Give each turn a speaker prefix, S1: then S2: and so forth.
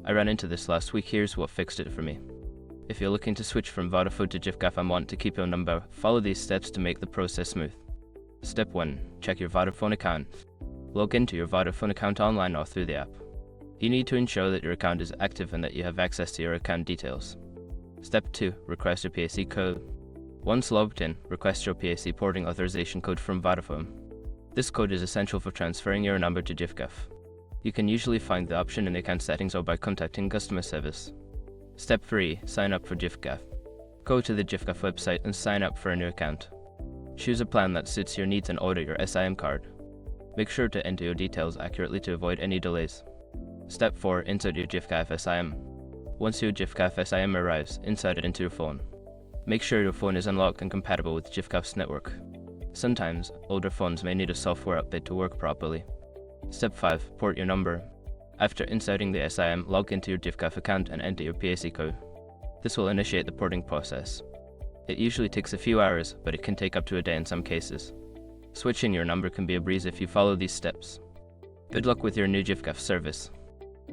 S1: I ran into this last week. Here's what fixed it for me. If you're looking to switch from Vodafone to Giffgaff and want to keep your number, follow these steps to make the process smooth. Step 1. Check your Vodafone account. Log into your Vodafone account online or through the app. You need to ensure that your account is active and that you have access to your account details. Step 2. Request your PAC code. Once logged in, request your PAC porting authorization code from Vodafone. This code is essential for transferring your number to Giffgaff. You can usually find the option in the account settings or by contacting customer service. Step 3. Sign up for Giffgaff. Go to the Giffgaff website and sign up for a new account. Choose a plan that suits your needs and order your SIM card. Make sure to enter your details accurately to avoid any delays. Step 4. Insert your Giffgaff SIM. Once your Giffgaff SIM arrives, insert it into your phone. Make sure your phone is unlocked and compatible with Giffgaff's network. Sometimes, older phones may need a software update to work properly. Step 5. Port your number. After inserting the SIM, log into your Giffgaff account and enter your PAC code. This will initiate the porting process. It usually takes a few hours, but it can take up to a day in some cases. Switching your number can be a breeze if you follow these steps. Good luck with your new Giffgaff service.